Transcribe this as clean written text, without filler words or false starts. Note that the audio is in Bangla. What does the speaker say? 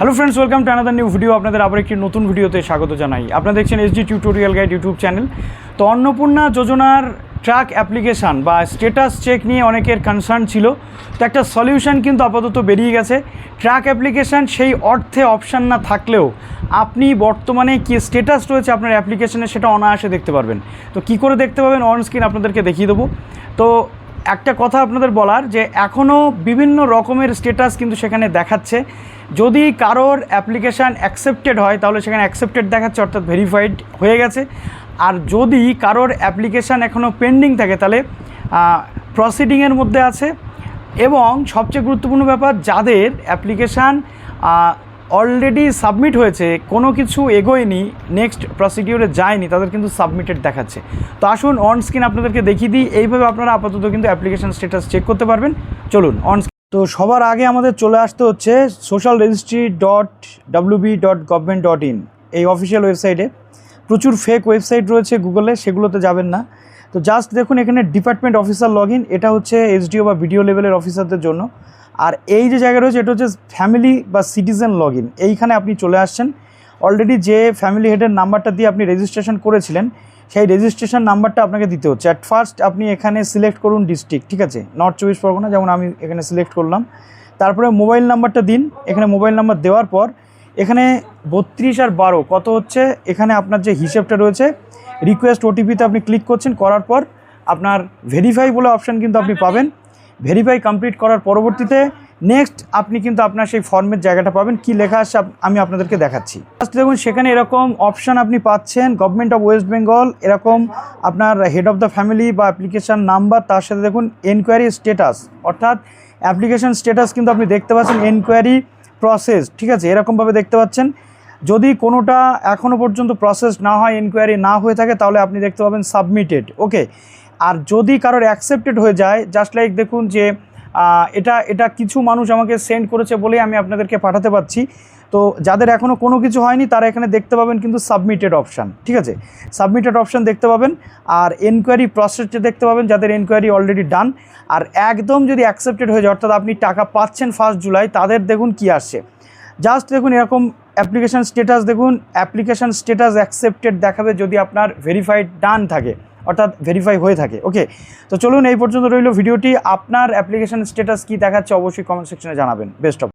Hello friends, welcome to another new video. আপনাদের আবার একটি নতুন ভিডিওতে স্বাগত জানাই। আপনারা দেখছেন SD tutorial guide YouTube channel. তো অন্নপূর্ণা যোজনার ট্র্যাক অ্যাপ্লিকেশান বা স্ট্যাটাস চেক নিয়ে অনেকের কনসার্ন ছিল। তো একটা সলিউশন কিন্তু আপাতত বেরিয়ে গেছে। ট্র্যাক অ্যাপ্লিকেশান সেই অর্থে অপশান না থাকলেও আপনি বর্তমানে কী স্ট্যাটাস রয়েছে আপনার অ্যাপ্লিকেশানে সেটা অনায়াসে দেখতে পারবেন। তো কী করে দেখতে পাবেন অন স্ক্রিন আপনাদেরকে দেখিয়ে দেবো। তো একটা কথা আপনাদের বলার যে এখনও বিভিন্ন রকমের স্ট্যাটাস কিন্তু সেখানে দেখাচ্ছে। যদি কারোর অ্যাপ্লিকেশান অ্যাকসেপ্টেড হয় তাহলে সেখানে অ্যাকসেপ্টেড দেখাচ্ছে, অর্থাৎ ভেরিফাইড হয়ে গেছে। আর যদি কারোর অ্যাপ্লিকেশান এখনও পেন্ডিং থাকে তাহলে প্রসিডিংয়ের মধ্যে আছে। এবং সবচেয়ে গুরুত্বপূর্ণ ব্যাপার, যাদের অ্যাপ্লিকেশান অলরেডি সাবমিট হয়েছে, কোনো কিছু এগোয়নি, নেক্সট প্রসিডিওরে যায়নি, তাদের কিন্তু সাবমিটেড দেখাচ্ছে। তো আসুন অন স্ক্রিন আপনাদেরকে দেখিয়ে দিই। এইভাবে আপনারা আপাতত কিন্তু অ্যাপ্লিকেশান স্ট্যাটাস চেক করতে পারবেন। চলুন অন। তো সবার আগে আমাদের চলে আসতে হচ্ছে socialregistry.wb.government.in এই অফিসিয়াল ওয়েবসাইটে। প্রচুর ফেক ওয়েবসাইট রয়েছে গুগলে, সেগুলোতে যাবেন না। তো জাস্ট দেখুন এখানে ডিপার্টমেন্ট অফিসার লগ ইন, এটা হচ্ছে এসডিও বা বিডিও লেভেলের অফিসারদের জন্য। আর এই যে জায়গা রয়েছে এটা হচ্ছে ফ্যামিলি বা সিটিজেন লগ ইন। এইখানে আপনি চলে আসছেন। অলরেডি যে ফ্যামিলি হেডের নাম্বারটা দিয়ে আপনি রেজিস্ট্রেশন করেছিলেন সেই রেজিস্ট্রেশন নাম্বারটা আপনাকে দিতে হচ্ছে। অ্যাট ফার্স্ট আপনি এখানে সিলেক্ট করুন ডিস্ট্রিক্ট, ঠিক আছে, নর্থ 24 পরগনা, যেমন আমি এখানে সিলেক্ট করলাম। তারপরে মোবাইল নাম্বারটা দিন। এখানে মোবাইল নাম্বার দেওয়ার পর এখানে 32 আর 12 কত হচ্ছে, এখানে আপনার যে হিসেবটা রয়েছে রিকোয়েস্ট ওটিপিতে আপনি ক্লিক করছেন। করার পর আপনার ভেরিফাই বলে অপশান কিন্তু আপনি পাবেন। ভেরিফাই কমপ্লিট করার পরবর্তীতে নেক্সট আপনি কিন্তু আপনার সেই ফর্মের জায়গাটা পাবেন। কি লেখা আসছে আমি আপনাদেরকে দেখাচ্ছি। ফার্স্ট দেখুন সেখানে এরকম অপশান আপনি পাচ্ছেন, গভর্নমেন্ট অফ ওয়েস্ট বেঙ্গল, এরকম আপনার হেড অফ দ্য ফ্যামিলি বা অ্যাপ্লিকেশান নাম্বার, তার সাথে দেখুন এনকোয়ারি স্ট্যাটাস, অর্থাৎ অ্যাপ্লিকেশান স্ট্যাটাস কিন্তু আপনি দেখতে পাচ্ছেন এনকোয়ারি প্রসেস, ঠিক আছে, এরকমভাবে দেখতে পাচ্ছেন। যদি কোনোটা এখনও পর্যন্ত প্রসেস না হয়, এনকোয়ারি না হয়ে থাকে, তাহলে আপনি দেখতে পাবেন সাবমিটেড, ওকে। আর যদি কারোর অ্যাকসেপ্টেড হয়ে যায়, জাস্ট লাইক দেখুন যে এটা কিছু মানুষ আমাকে সেন্ড করেছে বলেই আমি আপনাদেরকে পাঠাতে পারছি। তো যাদের এখনও কোনো কিছু হয়নি তারা এখানে দেখতে পাবেন কিন্তু সাবমিটেড অপশান, ঠিক আছে, সাবমিটেড অপশান দেখতে পাবেন। আর এনকোয়ারি প্রসেসটা দেখতে পাবেন যাদের এনকোয়ারি অলরেডি ডান। আর একদম যদি অ্যাকসেপ্টেড হয়ে যায়, অর্থাৎ আপনি টাকা পাচ্ছেন 1 জুলাই, তাদের দেখুন কি আসছে। জাস্ট দেখুন এরকম অ্যাপ্লিকেশান স্ট্যাটাস, দেখুন অ্যাপ্লিকেশান স্ট্যাটাস অ্যাকসেপ্টেড দেখাবে যদি আপনার ভেরিফাইড ডান থাকে, অর্থাৎ ভেরিফাই হয়ে থাকে, ওকে। তো চলুন এই পর্যন্ত রইল ভিডিওটি। আপনার অ্যাপ্লিকেশান স্ট্যাটাস কী দেখাচ্ছে অবশ্যই কমেন্ট সেকশনে জানাবেন। Best of.